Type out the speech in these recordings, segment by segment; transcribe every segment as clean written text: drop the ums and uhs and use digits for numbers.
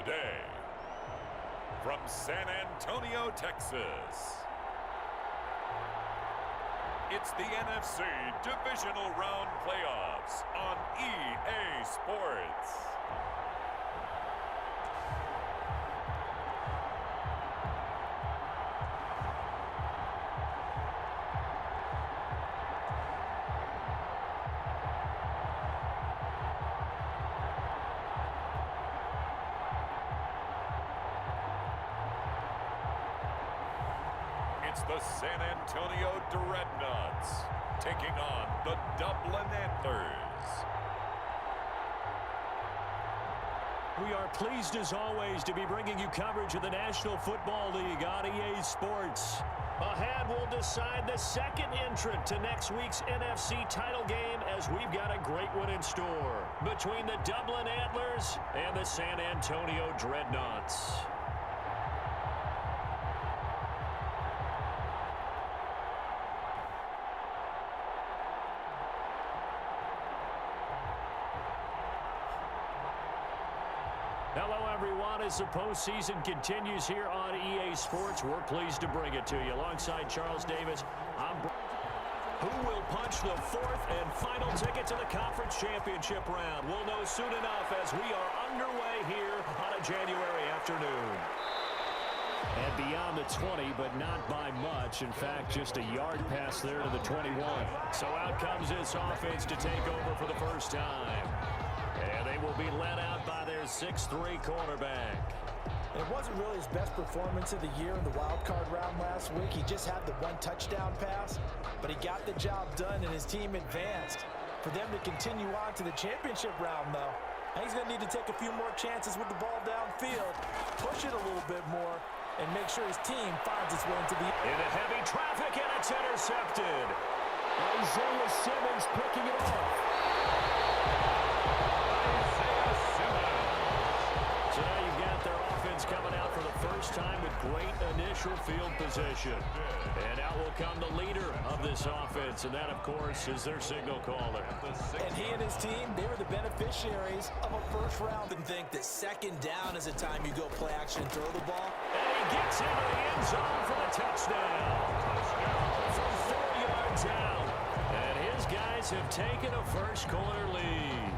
Today, from San Antonio, Texas, it's the NFC Divisional Round Playoffs on EA Sports. It's the San Antonio Dreadnoughts taking on the Dublin Antlers. We are pleased as always to be bringing you coverage of the National Football League on EA Sports. Ahead, we'll decide the second entrant to next week's NFC title game as we've got a great one in store between the Dublin Antlers and the San Antonio Dreadnoughts. Hello, everyone. As the postseason continues here on EA Sports, we're pleased to bring it to you. Alongside Charles Davis, who will punch the fourth and final ticket to the Conference Championship round. We'll know soon enough as we are underway here on a January afternoon. And beyond the 20, but not by much. In fact, just a yard pass there to the 21. So out comes this offense to take over for the first time. And they will be led out by their 6'3" quarterback. It wasn't really his best performance of the year in the wild card round last week. He just had the one touchdown pass, but he got the job done and his team advanced. For them to continue on to the championship round, though, I think he's going to need to take a few more chances with the ball downfield, push it a little bit more, and make sure his team finds its way into the... Into heavy traffic, and it's intercepted. Isaiah Simmons picking it off. So now you've got their offense coming out for the first time with great initial field position. And out will come the leader of this offense, and that, of course, is their signal caller. And he and his team, they were the beneficiaries of a first round. And think that second down is a time you go play action and throw the ball. And he gets into the end zone for the touchdown. From 4 yards out. And his guys have taken a first-quarter lead.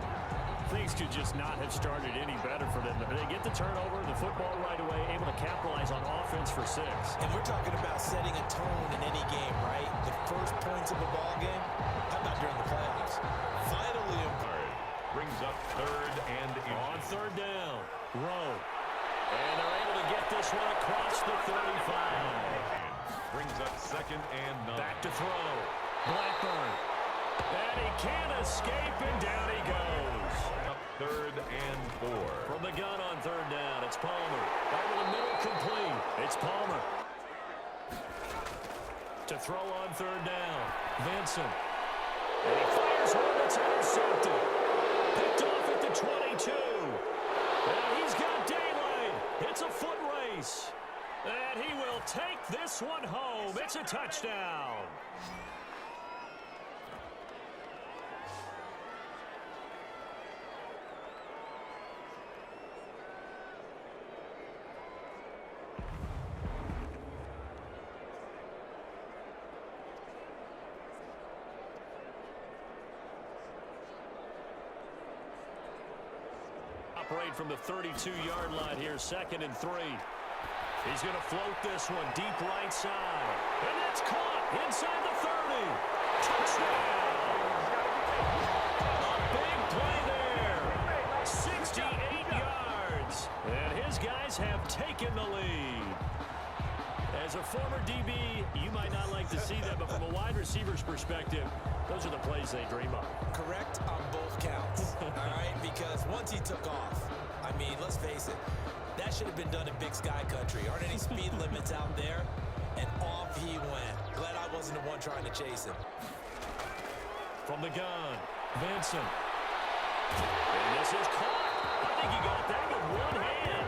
Things could just not have started any better for them. They get the turnover, the football right away, able to capitalize on offense for 6. And we're talking about setting a tone in any game, right? The first points of the ball game. How about during the playoffs? Finally, Brings up third and on third down. Rowe. And they're able to get this one across the 35. Brings up second and 9. Back to throw. Blackburn. And he can't escape, and down he goes. Up third and 4. From the gun on third down, it's Palmer. Over the middle, complete. It's Palmer. To throw on third down, Vincent. And he fires one that's intercepted. Picked off at the 22. And he's got daylight. It's a foot race. And he will take this one home. It's a touchdown. Operate from the 32-yard line here, 2nd and 3. He's going to float this one deep right side. And that's caught inside the 30. Touchdown. A big play there. 68 yards. And his guys have taken the lead. As a former DB, you might not like to see that, but from a wide receiver's perspective, those are the plays they dream of. correct on both counts, all right? Because once he took off, I mean, let's face it, that should have been done in Big Sky Country. Aren't any speed limits out there? And off he went. Glad I wasn't the one trying to chase him. From the gun, Vincent. And this is caught. I think he got that with one hand.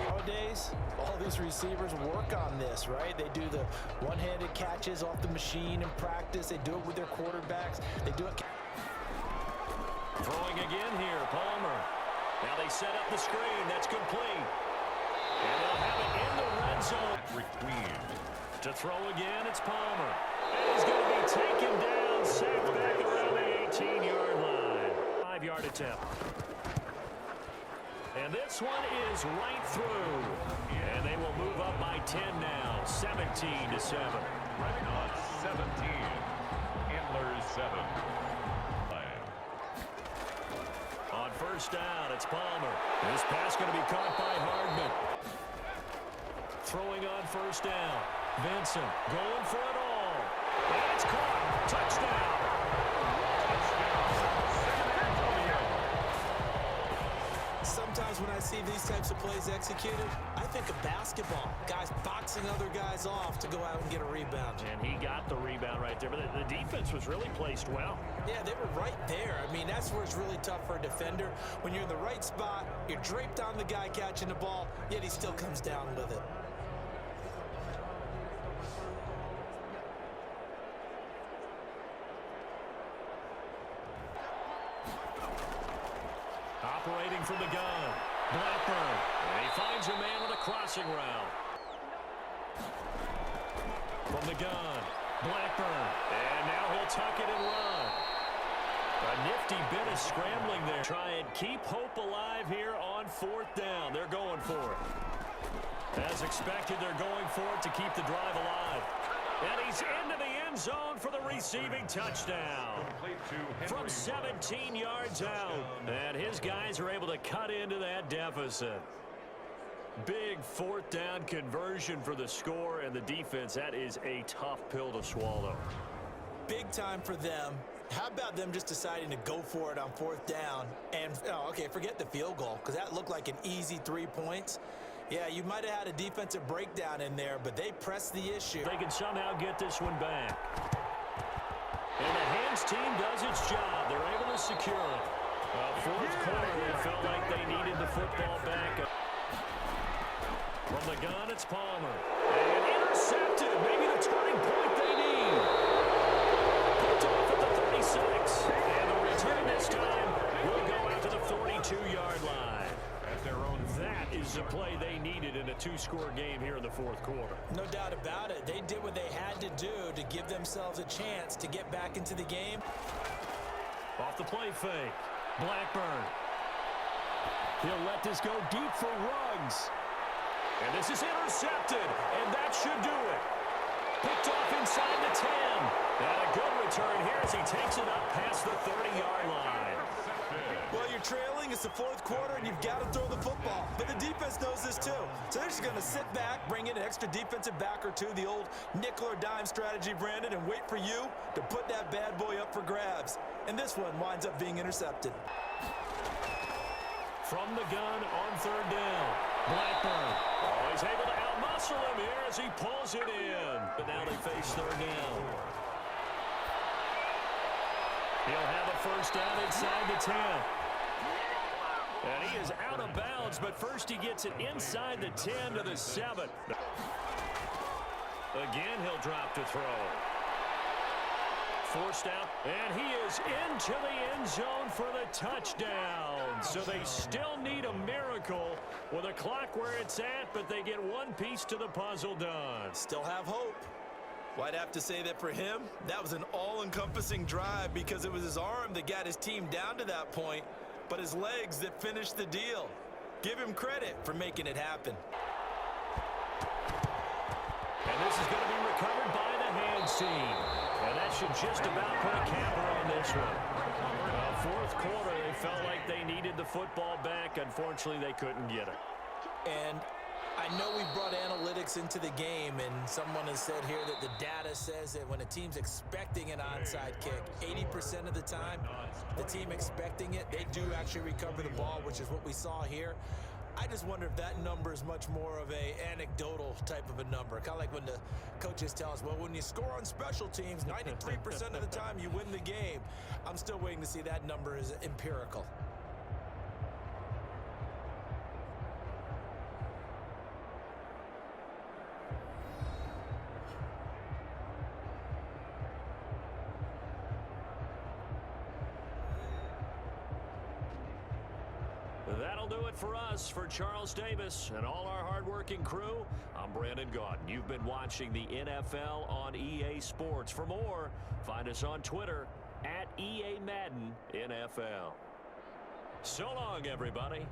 Nowadays, all these receivers work on this, right? They do the one-handed catches off the machine in practice. They do it with their quarterbacks. They do it. Throwing again here, Palmer. Now they set up the screen. That's complete. And they'll have it in the red zone. McQueen. To throw again, it's Palmer. And he's going to be taken down, sacked back around the 18-yard line. 5-yard attempt. And this one is right through. And they will move up by 10 now, 17-7. Running on 17. Antlers 7. On first down, it's Palmer. This pass going to be caught by Hardman. Throwing on first down. Vincent going for it all. And it's caught. Touchdown. Sometimes when I see these types of plays executed, I think of basketball. Guys boxing other guys off to go out and get a rebound. And he got the rebound right there, but the defense was really placed well. Yeah, they were right there. I mean, that's where it's really tough for a defender. When you're in the right spot, you're draped on the guy catching the ball, yet he still comes down with it. Operating from the gun, Blackburn. And he finds a man on the crossing route. From the gun, Blackburn. And now he'll tuck it and run. A nifty bit of scrambling there. Try and keep hope alive here on fourth down. They're going for it. As expected, they're going for it to keep the drive alive. And he's into the end zone for the receiving touchdown. From 17 yards out. And his guys are able to cut into that deficit. Big fourth down conversion for the score and the defense. That is a tough pill to swallow. Big time for them. How about them just deciding to go for it on fourth down? And, okay, forget the field goal, because that looked like an easy 3 points. Yeah, you might have had a defensive breakdown in there, but they pressed the issue. They can somehow get this one back. And the hands team does its job. They're able to secure it. Fourth quarter, they felt like they needed the football back. From the gun, it's Palmer. And intercepted. Maybe the turning point they need. Picked off at the 36. And the return this time will go out to the 42-yard line. At their own, that is the play they needed in a two-score game here in the fourth quarter. No doubt about it. They did what they had to do to give themselves a chance to get back into the game. Off the play fake. Blackburn. He'll let this go deep for Ruggs. And this is intercepted, and that should do it. Picked off inside the 10. And a good return here as he takes it up past the 30-yard line. Well, you're trailing. It's the fourth quarter, and you've got to throw the football. But the defense knows this, too. So they're just going to sit back, bring in an extra defensive back or two, the old nickel or dime strategy, Brandon, and wait for you to put that bad boy up for grabs. And this one winds up being intercepted. From the gun on third down, Blackburn. Oh, he's able to outmuscle him here as he pulls it in. But now they face third down. He'll have a first down inside the 10. And he is out of bounds, but first he gets it inside the 10 to the 7. Again, he'll drop to throw. Forced out, and he is into the end zone for the touchdown. So they still need a miracle with a clock where it's at, but they get one piece to the puzzle done. Still have hope. Well, I'd have to say that for him, that was an all-encompassing drive because it was his arm that got his team down to that point, but his legs that finished the deal. Give him credit for making it happen. And this is going to be recovered by the hands team. And that should just about put a capper on this one. Fourth quarter, they felt like they needed the football back. Unfortunately, they couldn't get it. And I know we brought analytics into the game, and someone has said here that the data says that when a team's expecting an onside kick, 80% of the time, the team expecting it, they do actually recover the ball, which is what we saw here. I just wonder if that number is much more of a anecdotal type of a number. Kind of like when the coaches tell us, well, when you score on special teams, 93% of the time you win the game. I'm still waiting to see that number is empirical. That'll do it for us. For Charles Davis and all our hardworking crew, I'm Brandon Gaudin. You've been watching the NFL on EA Sports. For more, find us on Twitter @EA Madden NFL. So long, everybody.